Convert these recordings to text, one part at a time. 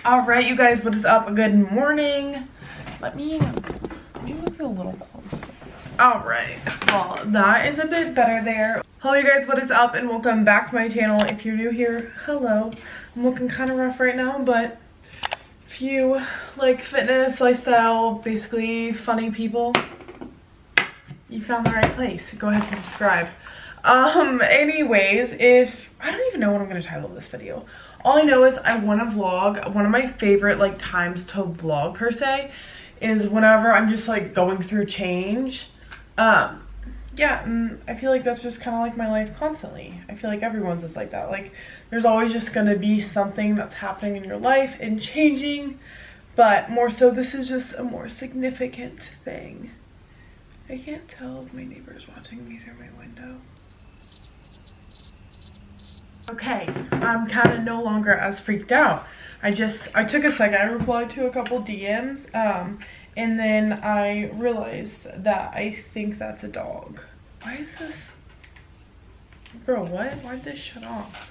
All right, you guys, what is up? Good morning. Let me move you a little closer. All right, well, that is a bit better there. Hello, you guys, what is up? And welcome back to my channel. If you're new here, hello. I'm looking kind of rough right now, but if you like fitness, lifestyle, basically funny people, you found the right place. Go ahead and subscribe. Anyways, I don't even know what I'm gonna title this video. All I know is I want to vlog. One of my favorite like times to vlog per se is whenever I'm just like going through change. Yeah, and I feel like that's just kind of like my life constantly. I feel like everyone's just like that. Like there's always just gonna be something that's happening in your life and changing, but more so this is just a more significant thing. I can't tell if my neighbor's watching me through my window. Okay, I'm kind of no longer as freaked out. I took a second, I replied to a couple DMs, and then I realized that I think that's a dog. Why is this? Bro, what? Why did this shut off?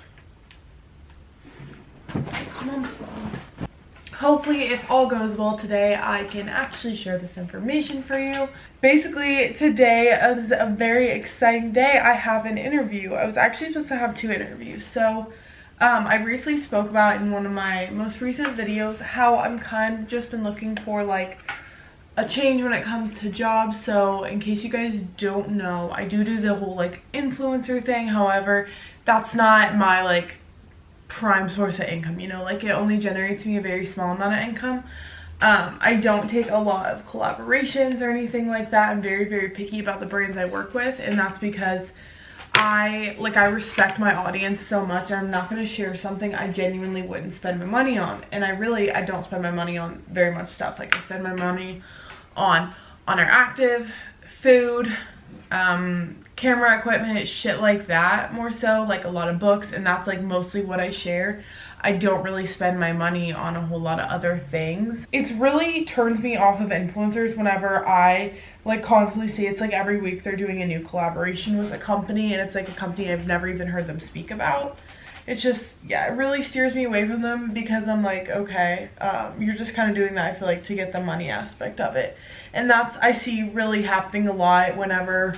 Come on, phone. Hopefully, if all goes well today, I can actually share this information for you. Basically, today is a very exciting day. I have an interview. I was actually supposed to have 2 interviews. So, I briefly spoke about in one of my most recent videos how I'm kind of just been looking for like a change when it comes to jobs. So, in case you guys don't know, I do the whole like influencer thing. However, that's not my like prime source of income, you know, like it only generates me a very small amount of income. I don't take a lot of collaborations or anything like that. I'm very, very picky about the brands I work with, and that's because I respect my audience so much. I'm not going to share something I genuinely wouldn't spend my money on, and I don't spend my money on very much stuff. Like I spend my money on interactive, food, camera equipment, shit like that, more so, like a lot of books, and that's like mostly what I share. I don't really spend my money on a whole lot of other things. It really turns me off of influencers whenever I like constantly see it's like every week they're doing a new collaboration with a company, and it's like a company I've never even heard them speak about. It's just, yeah, it really steers me away from them because I'm like, okay, you're just kind of doing that, I feel like, to get the money aspect of it. And that's, I see really happening a lot whenever,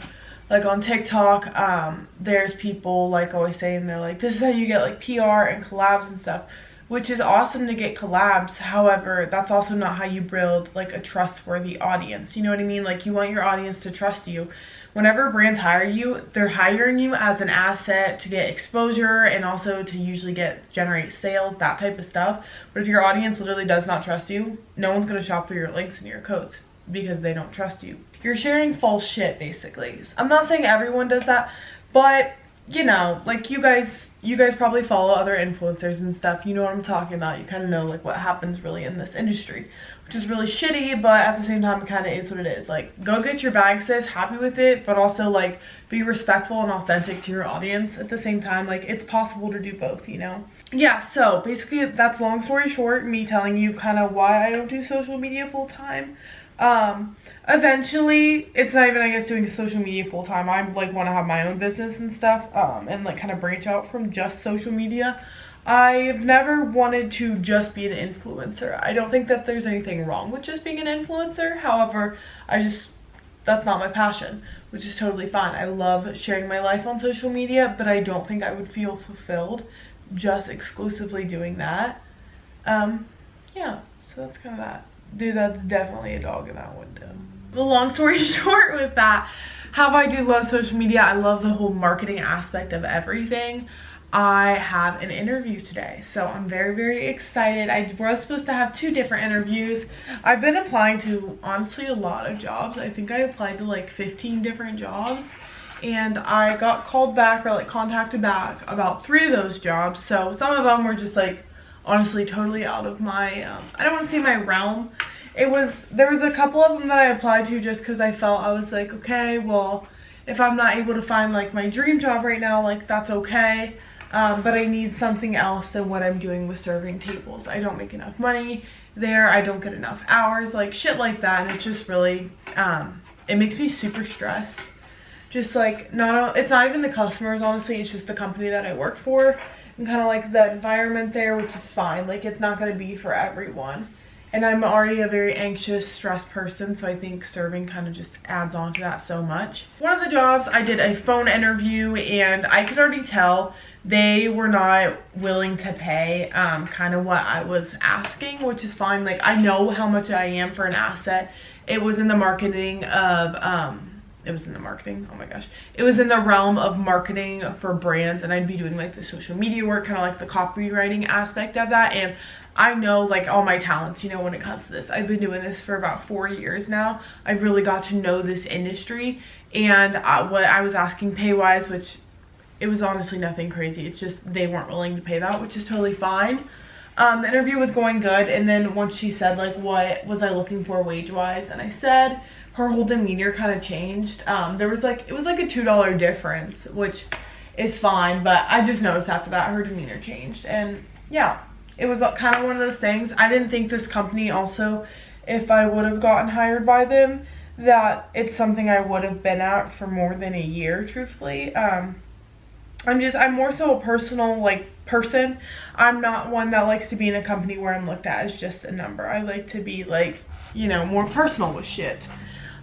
like on TikTok, there's people like always saying they're like, this is how you get like PR and collabs and stuff, which is awesome to get collabs. However, that's also not how you build like a trustworthy audience. You know what I mean? Like you want your audience to trust you. Whenever brands hire you, they're hiring you as an asset to get exposure and also to usually generate sales, that type of stuff. But if your audience literally does not trust you, no one's going to shop through your links and your codes because they don't trust you. You're sharing false shit, basically. I'm not saying everyone does that, but you know, like you guys probably follow other influencers and stuff. You know what I'm talking about. You kind of know like what happens really in this industry, which is really shitty, but at the same time it kind of is what it is. Like, go get your bag, sis, happy with it, but also like be respectful and authentic to your audience at the same time. Like, it's possible to do both, you know? Yeah, so basically that's, long story short, me telling you kind of why I don't do social media full time. Eventually, it's not even, I guess, doing social media full time. I like want to have my own business and stuff, and like kind of branch out from just social media. I've never wanted to just be an influencer. I don't think that there's anything wrong with just being an influencer. However, that's not my passion, which is totally fine. I love sharing my life on social media, but I don't think I would feel fulfilled just exclusively doing that. Yeah, so that's kind of that. Dude, that's definitely a dog in that window. The long story short with that, how I do love social media, I love the whole marketing aspect of everything. I have an interview today, so I'm very, very excited. I was supposed to have 2 different interviews. I've been applying to, honestly, a lot of jobs. I think I applied to like 15 different jobs, and I got called back or like contacted back about 3 of those jobs. So some of them were just like, honestly, totally out of my, I don't want to say my realm. There was a couple of them that I applied to just because I felt, I was like, okay, well, if I'm not able to find like my dream job right now, like that's okay. But I need something else than what I'm doing with serving tables. I don't make enough money there. I don't get enough hours, like shit like that. And it's just really, it makes me super stressed. Just like, it's not even the customers, honestly. It's just the company that I work for. and kind of like the environment there, which is fine. Like, it's not going to be for everyone. And I'm already a very anxious, stressed person, so I think serving kind of just adds on to that so much. One of the jobs, I did a phone interview, and I could already tell they were not willing to pay kind of what I was asking, which is fine. Like, I know how much I am for an asset. It was in the marketing of, it was in the marketing, oh my gosh. It was in the realm of marketing for brands, and I'd be doing like the social media work, kind of like the copywriting aspect of that. And I know like all my talents, you know, when it comes to this. I've been doing this for about 4 years now. I've really got to know this industry, and what I was asking pay-wise, which it was honestly nothing crazy. It's just they weren't willing to pay that, which is totally fine. The interview was going good, and then once she said like what was I looking for wage-wise, and I said, her whole demeanor kind of changed. There was like, it was like a $2 difference, which is fine, but I just noticed after that her demeanor changed. And yeah, it was kind of one of those things. I didn't think this company also, if I would have gotten hired by them, that it's something I would have been at for more than a year, truthfully. I'm more so a personal like person. I'm not one that likes to be in a company where I'm looked at as just a number. I like to be like, you know, more personal with shit.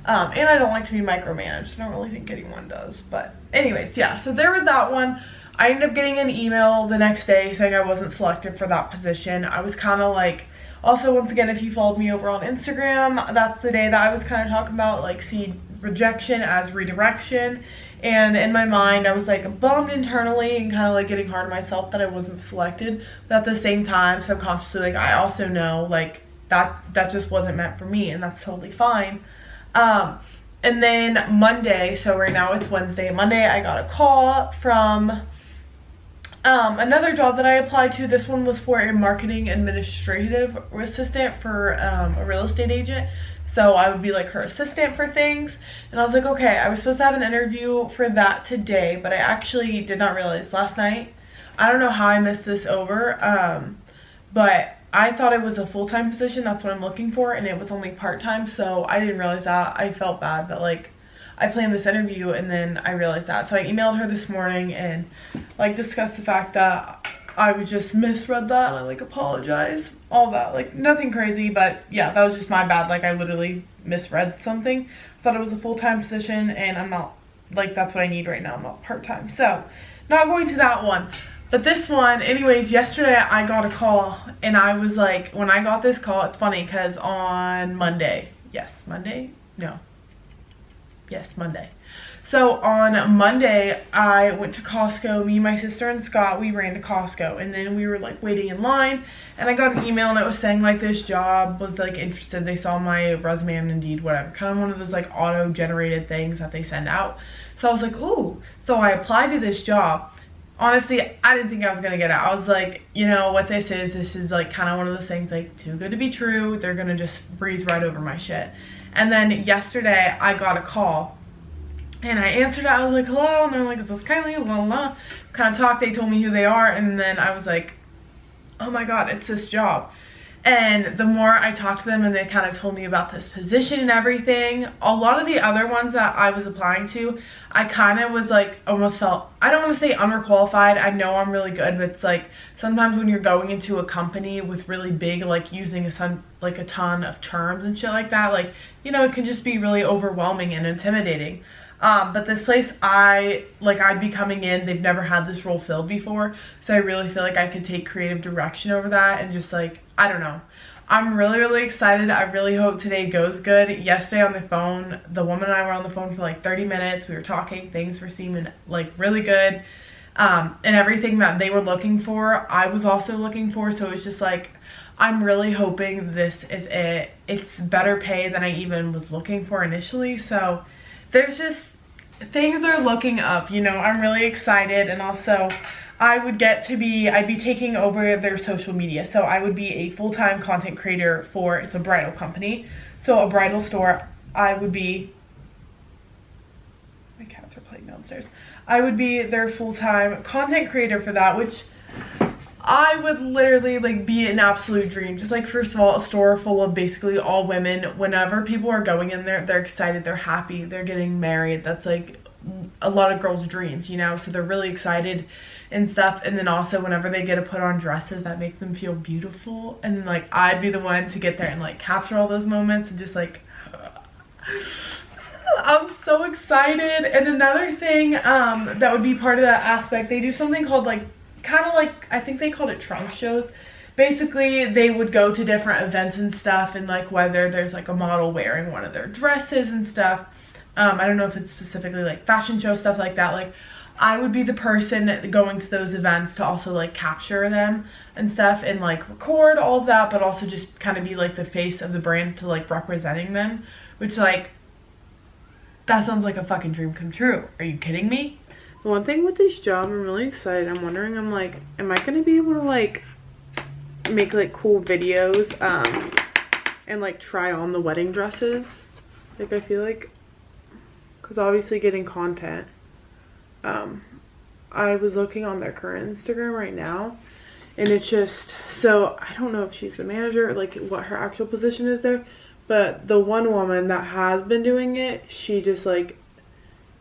And I don't like to be micromanaged. I don't really think anyone does. But anyways, yeah, so there was that one. I ended up getting an email the next day saying I wasn't selected for that position. I was kind of like, also once again, if you followed me over on Instagram, that's the day that I was kind of talking about like see rejection as redirection. And in my mind, I was like bummed internally and kind of like getting hard on myself that I wasn't selected. But at the same time, subconsciously, like I also know like that just wasn't meant for me, and that's totally fine. And then Monday, so right now it's Wednesday, Monday I got a call from another job that I applied to. This one was for a marketing administrative assistant for a real estate agent. So I would be like her assistant for things. And I was like, okay, I was supposed to have an interview for that today, but I actually did not realize last night. I don't know how I missed this over, but I thought it was a full-time position. That's what I'm looking for, and it was only part-time, so I didn't realize that. I felt bad that like I planned this interview and then I realized that. So I emailed her this morning and like discussed the fact that I was just misread that, and I like apologize, all that, like nothing crazy, but yeah, that was just my bad. Like I literally misread something. Thought it was a full-time position, and I'm not like, that's what I need right now. I'm not part-time, so not going to that one. But this one, anyways, yesterday I got a call, and I was like, when I got this call, it's funny because on Monday, Monday. So on Monday, I went to Costco. Me, my sister, and Scott, we ran to Costco, and then we were like waiting in line, and I got an email, and it was saying like this job was like interested. They saw my resume on Indeed, whatever, kind of one of those like auto-generated things that they send out. So I was like, ooh. So I applied to this job. Honestly, I didn't think I was gonna get it. I was like, you know what this is like kind of one of those things like too good to be true. They're gonna just breeze right over my shit. And then yesterday I got a call, and I answered it. I was like, hello, and they're like, is this Kylie? Blah, blah, blah. Kind of talked, they told me who they are, and then I was like, oh my god, it's this job. And the more I talked to them and they kind of told me about this position and everything, a lot of the other ones that I was applying to, I kind of was like, almost felt, I don't want to say underqualified. I know I'm really good, but it's like sometimes when you're going into a company with really big, like using a ton of terms and shit like that, like, you know, it can just be really overwhelming and intimidating. But this place, I'd be coming in, they've never had this role filled before, so I really feel like I could take creative direction over that, and just like, I don't know. I'm really, really excited. I really hope today goes good. Yesterday on the phone, the woman and I were on the phone for like 30 minutes. We were talking, things were seeming like really good. And everything that they were looking for, I was also looking for, so it was just like, I'm really hoping this is it. It's better pay than I even was looking for initially, so there's just, things are looking up, you know. I'm really excited. And also I'd be taking over their social media, so I would be a full-time content creator for, it's a bridal company, so a bridal store. I would be, my cats are playing downstairs. I would be their full-time content creator for that, which I would literally like be an absolute dream. Just like, first of all, a store full of basically all women. Whenever people are going in there, they're excited, they're happy, they're getting married. That's like a lot of girls' dreams, you know, so they're really excited. and stuff. And then also whenever they get to put on dresses that make them feel beautiful, and then like I'd be the one to get there and like capture all those moments and just like I'm so excited. And another thing that would be part of that aspect, they do something called like kind of like, I think they called it trunk shows. Basically they would go to different events and stuff, and like whether there's like a model wearing one of their dresses and stuff, I don't know if it's specifically like fashion show stuff like that, like I would be the person going to those events to also like capture them and stuff and like record all of that, but also just kind of be like the face of the brand to like representing them, which like that sounds like a fucking dream come true. Are you kidding me? The one thing with this job, I'm really excited. I'm wondering, I'm like, am I gonna be able to like make like cool videos and like try on the wedding dresses? Like I feel like, because obviously getting content, I was looking on their current Instagram right now, and it's just, so I don't know if she's the manager, like what her actual position is there, but the one woman that has been doing it, she just like,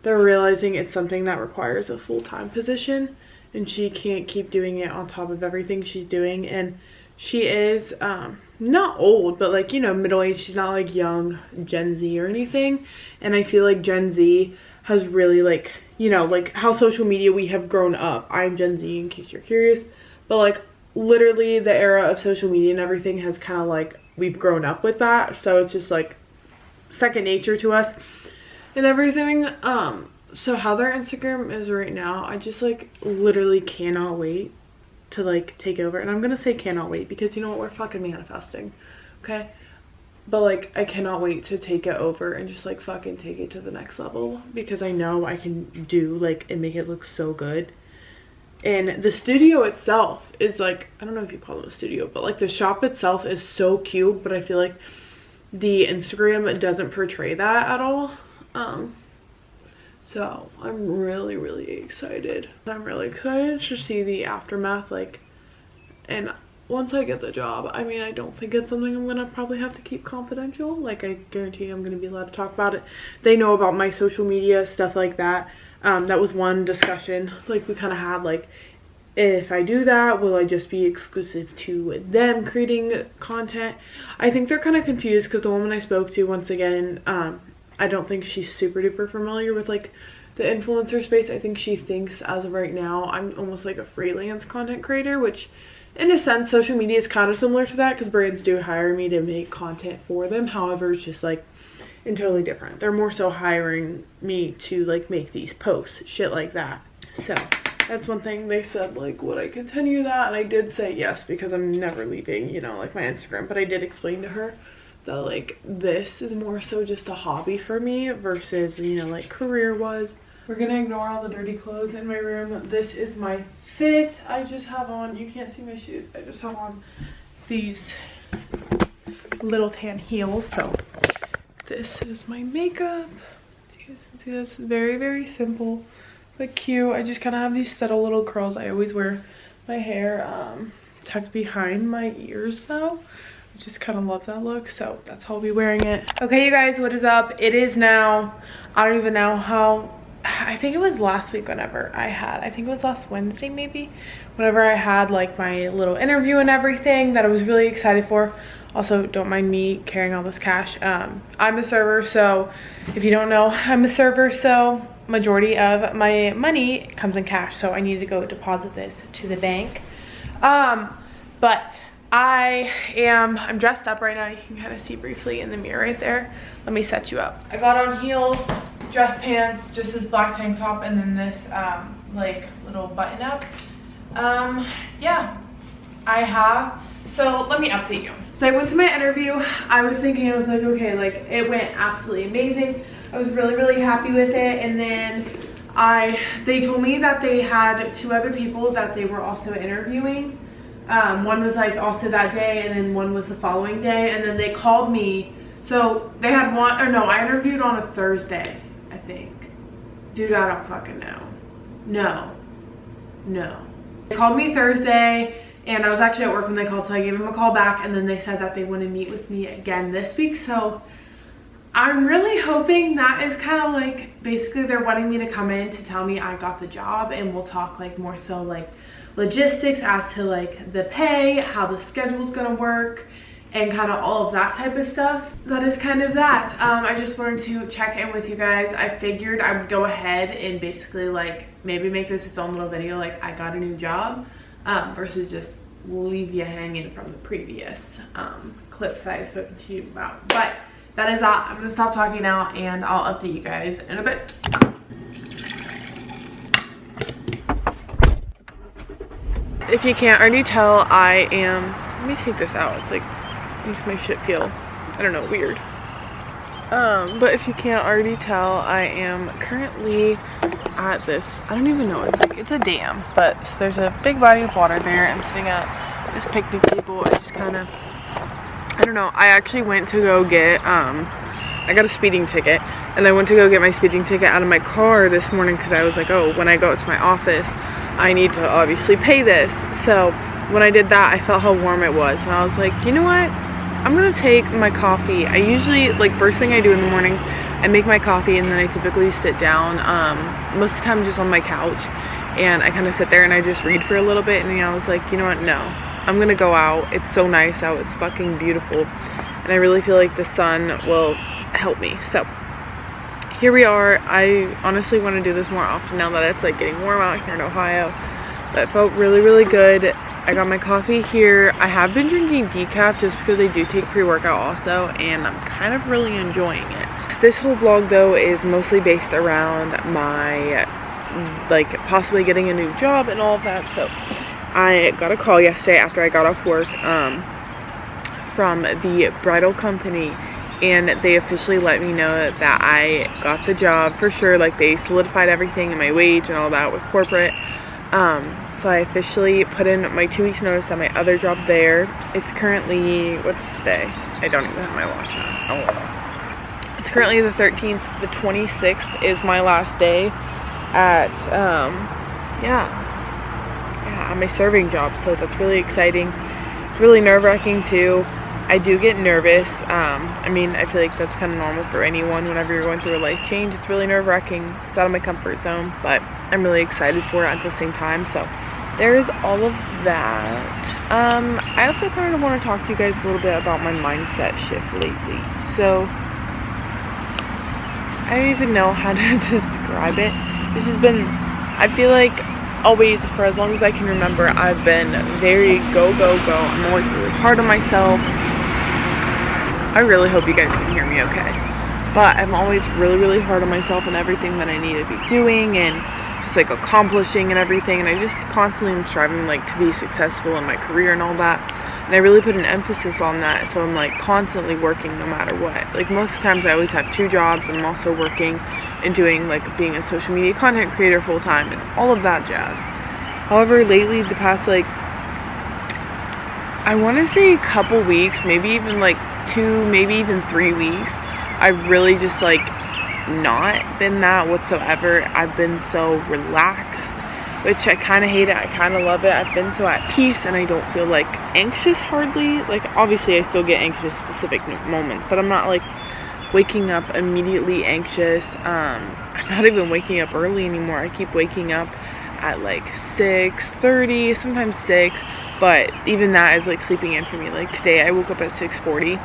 they're realizing it's something that requires a full-time position, and she can't keep doing it on top of everything she's doing. And she is not old, but like, you know, middle-aged. She's not like young Gen Z or anything. And I feel like Gen Z has really like, you know, like how social media, we have grown up. I'm Gen Z in case you're curious, but like literally the era of social media and everything has kind of like, we've grown up with that, so it's just like second nature to us and everything. So how their Instagram is right now, I just like literally cannot wait to like take over. And I'm gonna say cannot wait because you know what, we're fucking manifesting, okay? But like I cannot wait to take it over and just like fucking take it to the next level, because I know I can do like and make it look so good. And the studio itself is like, I don't know if you call it a studio, but like the shop itself is so cute, but I feel like the Instagram doesn't portray that at all. So I'm really, really excited. I'm really excited to see the aftermath, like, and once I get the job, I mean, I don't think it's something I'm gonna probably have to keep confidential. Like, I guarantee I'm gonna be allowed to talk about it. They know about my social media, stuff like that. That was one discussion, like, we kind of had, like, if I do that, will I just be exclusive to them creating content? I think they're kind of confused because the woman I spoke to, once again, I don't think she's super duper familiar with like the influencer space. I think she thinks as of right now I'm almost like a freelance content creator, which in a sense social media is kind of similar to that because brands do hire me to make content for them. However, it's just like entirely different. They're more so hiring me to like make these posts, shit like that. So that's one thing. They said like, would I continue that? And I did say yes, because I'm never leaving, you know, like my Instagram. But I did explain to her that like this is more so just a hobby for me versus, you know, like career was. We're gonna ignore all the dirty clothes in my room. This is my fit. I just have on, you can't see my shoes, I just have on these little tan heels. So this is my makeup. You guys can see this, very, very simple but cute. I just kind of have these subtle little curls. I always wear my hair tucked behind my ears though. Just kind of love that look, so that's how I'll be wearing it. Okay, you guys, what is up? It is now, I don't even know how, I think it was last week whenever I had, I think it was last Wednesday maybe, whenever I had like my little interview and everything that I was really excited for. Also, don't mind me carrying all this cash. I'm a server, so if you don't know, I'm a server, so majority of my money comes in cash, so I need to go deposit this to the bank. But I'm dressed up right now. You can kind of see briefly in the mirror right there. Let me set you up. I got on heels, dress pants, just this black tank top, and then this like little button up. Yeah, I have. So let me update you. So I went to my interview. I was thinking, I was like, okay, like it went absolutely amazing. I was really, really happy with it. And then they told me that they had 2 other people that they were also interviewing. One was like also that day, and then one was the following day, and then they called me. So they had one, or no, I interviewed on a Thursday, I think. Dude, I don't fucking know. No. They called me Thursday, and I was actually at work when they called, so I gave them a call back, and then they said that they want to meet with me again this week. So I'm really hoping that is kind of like, basically they're wanting me to come in to tell me I got the job, and we'll talk like more so like logistics as to like the pay, how the schedule's gonna work, and kind of all of that type of stuff. That is kind of that. I just wanted to check in with you guys. I figured I would go ahead and basically like maybe make this its own little video, like I got a new job, versus just leave you hanging from the previous clips that I've spoken to you about. But that is all. I'm gonna stop talking now and I'll update you guys in a bit. If you can't already tell, I am, let me take this out. It's like, makes my shit feel, I don't know, weird. But if you can't already tell, I am currently at this, I don't even know, it's like, it's a dam, but there's a big body of water there. I'm sitting at this picnic table. I just kind of, I don't know, I actually went to go get, I got a speeding ticket, and I went to go get my speeding ticket out of my car this morning because I was like, oh, when I go to my office, I need to obviously pay this. So when I did that, I felt how warm it was, and I was like, you know what, I'm gonna take my coffee. I usually, like, first thing I do in the mornings, I make my coffee, and then I typically sit down, most of the time just on my couch, and I kind of sit there and I just read for a little bit. And I was like, you know what, no, I'm gonna go out. It's so nice out, it's fucking beautiful, and I really feel like the sun will help me. So here we are. I honestly want to do this more often now that it's like getting warm out here in Ohio. That felt really, really good. I got my coffee here. I have been drinking decaf just because I do take pre-workout also, and I'm kind of really enjoying it. This whole vlog though is mostly based around my like possibly getting a new job and all of that. So I got a call yesterday after I got off work from the bridal company, and they officially let me know that I got the job for sure. Like, they solidified everything and my wage and all that with corporate. So I officially put in my 2 weeks notice at my other job there. It's currently, what's today? I don't even have my watch on. Oh, it's currently the 13th. The 26th is my last day at, at my serving job. So that's really exciting. It's really nerve-wracking too. I do get nervous. I mean, I feel like that's kind of normal for anyone whenever you're going through a life change. It's really nerve-wracking. It's out of my comfort zone, but I'm really excited for it at the same time. So there's all of that. I also kind of want to talk to you guys a little bit about my mindset shift lately. So I don't even know how to describe it. It's just been, I feel like always, for as long as I can remember, I've been very go, go, go. I'm always really hard on myself. I really hope you guys can hear me okay. But I'm always really, really hard on myself and everything that I need to be doing and just like accomplishing and everything. And I just constantly am striving like to be successful in my career and all that. And I really put an emphasis on that. So I'm like constantly working no matter what. Like most times I always have 2 jobs, and I'm also working and doing like being a social media content creator full time and all of that jazz. However, lately, the past like, I want to say a couple weeks, maybe even like 2, maybe even 3 weeks, I've really just like not been that whatsoever. I've been so relaxed, which I kind of hate it. I kind of love it. I've been so at peace, and I don't feel like anxious hardly. Like obviously I still get anxious specific moments, but I'm not like waking up immediately anxious. I'm not even waking up early anymore. I keep waking up at like 6:30, sometimes 6, but even that is like sleeping in for me. Like today I woke up at 6:40.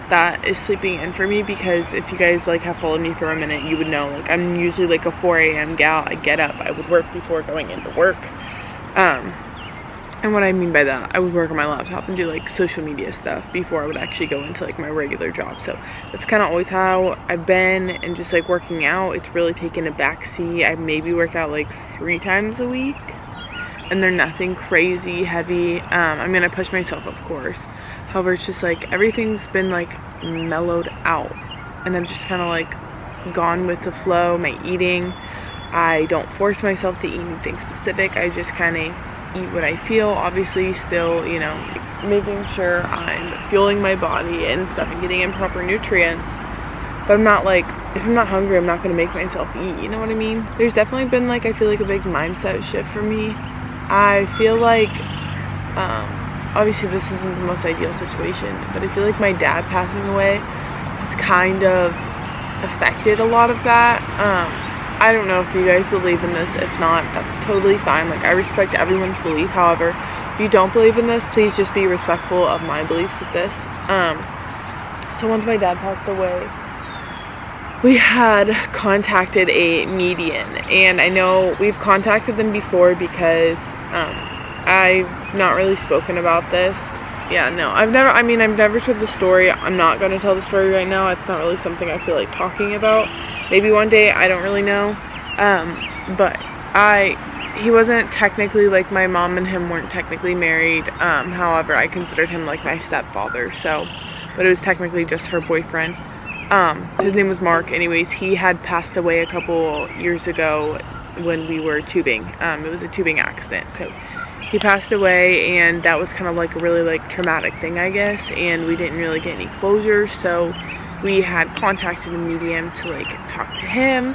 That is sleeping in for me because if you guys like have followed me for a minute, you would know like I'm usually like a 4 a.m. gal. I get up, I would work before going into work. And what I mean by that, I would work on my laptop and do like social media stuff before I would actually go into like my regular job. So that's kind of always how I've been. And just like working out, it's really taken a backseat. I maybe work out like 3 times a week, and they're nothing crazy heavy. I mean, I push myself, of course. However, it's just like everything's been like mellowed out, and I'm just kind of like gone with the flow. My eating, I don't force myself to eat anything specific. I just kind of eat what I feel. Obviously still, you know, making sure I'm fueling my body and stuff and getting in proper nutrients, but I'm not like, if I'm not hungry, I'm not going to make myself eat, you know what I mean? There's definitely been like, I feel like a big mindset shift for me. I feel like obviously this isn't the most ideal situation, but I feel like my dad passing away has has kind of affected a lot of that. I don't know if you guys believe in this. If not, that's totally fine. Like, I respect everyone's belief. However, if you don't believe in this, please just be respectful of my beliefs with this. So once my dad passed away, we had contacted a medium, and I know we've contacted them before because I've not really spoken about this. Yeah, no, I've never told the story. I'm not going to tell the story right now. It's not really something I feel like talking about. Maybe one day, I don't really know. But he wasn't technically, like, my mom and him weren't technically married. However, I considered him like my stepfather, so, but it was technically just her boyfriend. His name was Mark. Anyways, he had passed away a couple years ago when we were tubing. It was a tubing accident, so he passed away, and that was kind of like a really like traumatic thing, I guess, and we didn't really get any closure, so we had contacted a medium to like talk to him,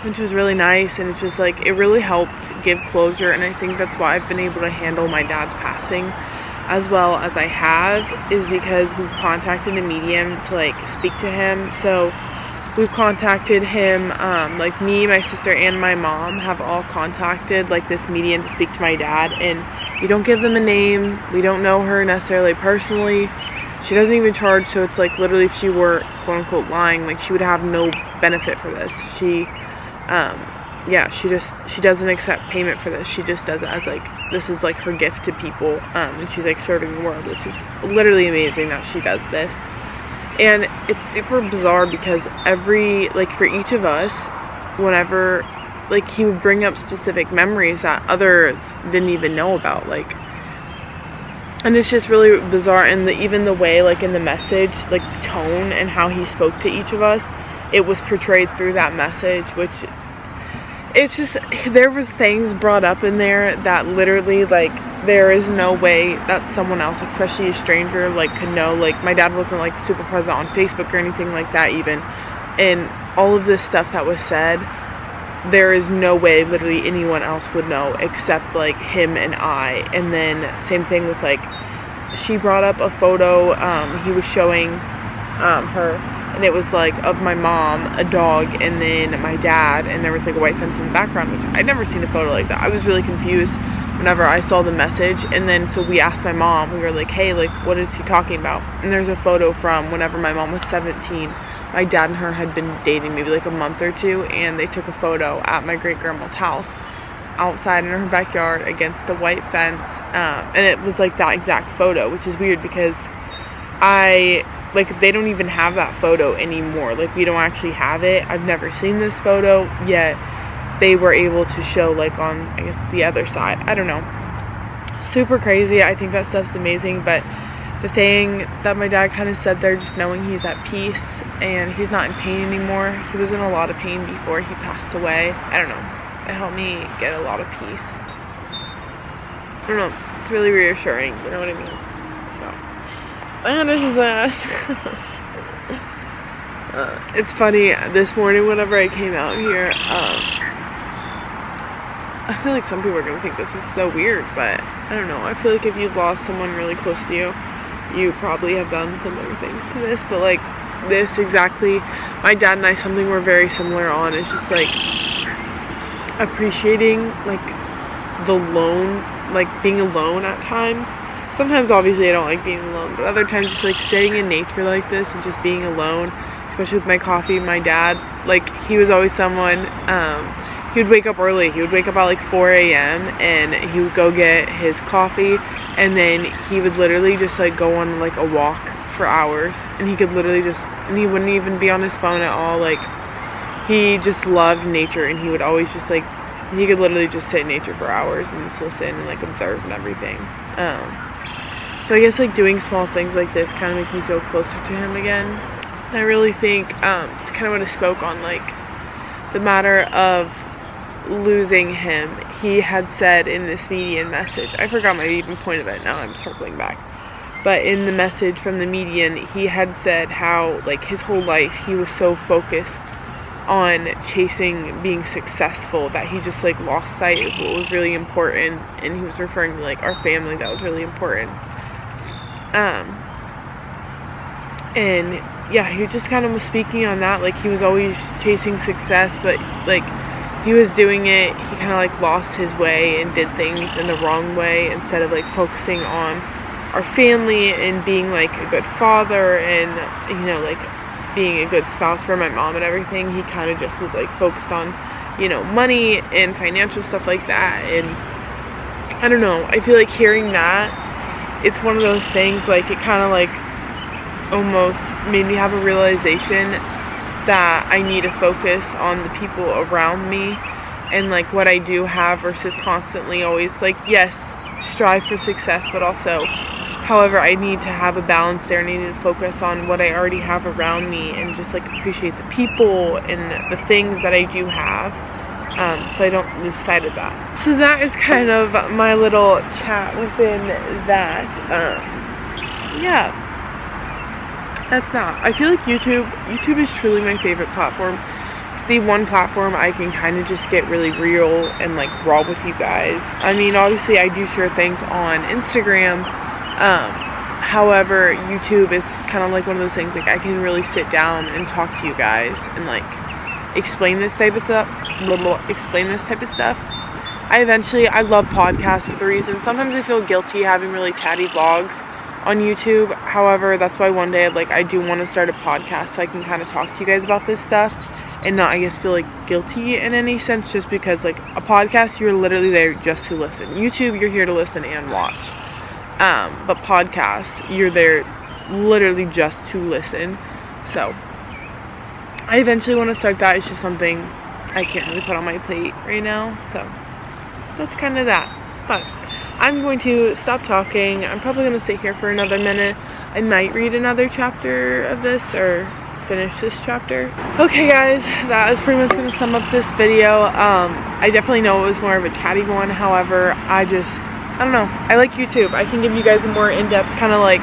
which was really nice, and it's just like it really helped give closure. And I think that's why I've been able to handle my dad's passing as well as I have, is because we've contacted a medium to like speak to him. So we've contacted him, like me, my sister, and my mom have all contacted like this medium to speak to my dad, and we don't give them a name. We don't know her necessarily personally. She doesn't even charge, so it's like literally if she were quote unquote lying, like she would have no benefit for this. She yeah, she doesn't accept payment for this. She just does it as like, this is like her gift to people, and she's like serving the world, which is literally amazing that she does this. And it's super bizarre because like for each of us, whenever like he would bring up specific memories that others didn't even know about, like, and it's just really bizarre. And even the way, like in the message, like the tone and how he spoke to each of us, it was portrayed through that message, which it's just, there was things brought up in there that literally, like, there is no way that someone else, especially a stranger, like, could know. Like, my dad wasn't like super present on Facebook or anything like that even, and all of this stuff that was said, there is no way literally anyone else would know except like him and I. And then same thing with, like, she brought up a photo he was showing her, and it was like of my mom, a dog, and then my dad, and there was like a white fence in the background, which I'd never seen a photo like that. I was really confused whenever I saw the message, and then so we asked my mom, we were like, hey, like, what is he talking about? And there's a photo from whenever my mom was 17. My dad and her had been dating maybe like a month or two, and they took a photo at my great grandma's house outside in her backyard against a white fence, and it was like that exact photo, which is weird because they don't even have that photo anymore. Like, we don't actually have it. I've never seen this photo, yet they were able to show, like, on, I guess, the other side. I don't know. Super crazy. I think that stuff's amazing, but the thing that my dad kind of said there, just knowing he's at peace and he's not in pain anymore. He was in a lot of pain before he passed away. I don't know. It helped me get a lot of peace. I don't know. It's really reassuring. You know what I mean? And this is that. It's funny, this morning whenever I came out here, I feel like some people are going to think this is so weird, but I don't know. I feel like if you've lost someone really close to you, you probably have done similar things to this, but like this exactly, my dad and I, something we're very similar on is just like appreciating like the lone, like being alone at times. Sometimes obviously I don't like being alone, but other times just like sitting in nature like this and just being alone, especially with my coffee. My dad, like, he was always someone, he would wake up early. He would wake up at like 4 a.m. and he would go get his coffee, and then he would literally just like go on like a walk for hours, and he could literally just, and he wouldn't even be on his phone at all. Like, he just loved nature, and he would always just like, he could literally just sit in nature for hours and just listen and like observe and everything. So I guess like doing small things like this kind of make me feel closer to him again. And I really think it's kind of what I spoke on, like the matter of losing him. He had said in this median message, I forgot my even point of it, now I'm circling back, but in the message from the median, he had said how like his whole life he was so focused on chasing being successful that he just like lost sight of what was really important, and he was referring to like our family that was really important. And yeah, he just kind of was speaking on that. Like, he was always chasing success, but like he was doing it, he kind of like lost his way and did things in the wrong way instead of like focusing on our family and being like a good father and, you know, like being a good spouse for my mom and everything. He kind of just was like focused on, you know, money and financial stuff like that. And I don't know, I feel like hearing that, it's one of those things, like it kind of like almost made me have a realization that I need to focus on the people around me and like what I do have versus constantly always like, yes, strive for success, but also however I need to have a balance there. I need to focus on what I already have around me and just like appreciate the people and the things that I do have, so I don't lose sight of that. So that is kind of my little chat within that. Yeah, that's that. I feel like YouTube is truly my favorite platform. It's the one platform I can kind of just get really real and like raw with you guys. I mean, obviously I do share things on Instagram, however YouTube is kind of like one of those things, like I can really sit down and talk to you guys and like explain this type of stuff. I love podcasts for the reason, sometimes I feel guilty having really chatty vlogs on YouTube. However, that's why one day I do want to start a podcast so I can kind of talk to you guys about this stuff and not, I guess, feel like guilty in any sense, just because like a podcast, you're literally there just to listen. YouTube, you're here to listen and watch. But podcasts, you're there literally just to listen. So I eventually want to start that. It's just something I can't really put on my plate right now. So that's kind of that. But I'm going to stop talking. I'm probably going to sit here for another minute. I might read another chapter of this or finish this chapter. Okay guys, that is pretty much going to sum up this video. I definitely know it was more of a chatty one. However, I don't know. I like YouTube. I can give you guys a more in-depth kind of like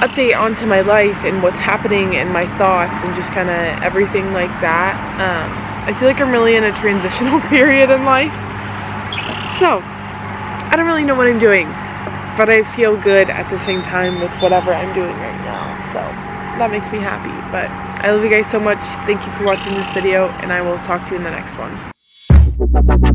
update onto my life and what's happening and my thoughts and just kind of everything like that. I feel like I'm really in a transitional period in life. So I don't really know what I'm doing, but I feel good at the same time with whatever I'm doing right now, so that makes me happy. But I love you guys so much. Thank you for watching this video, and I will talk to you in the next one.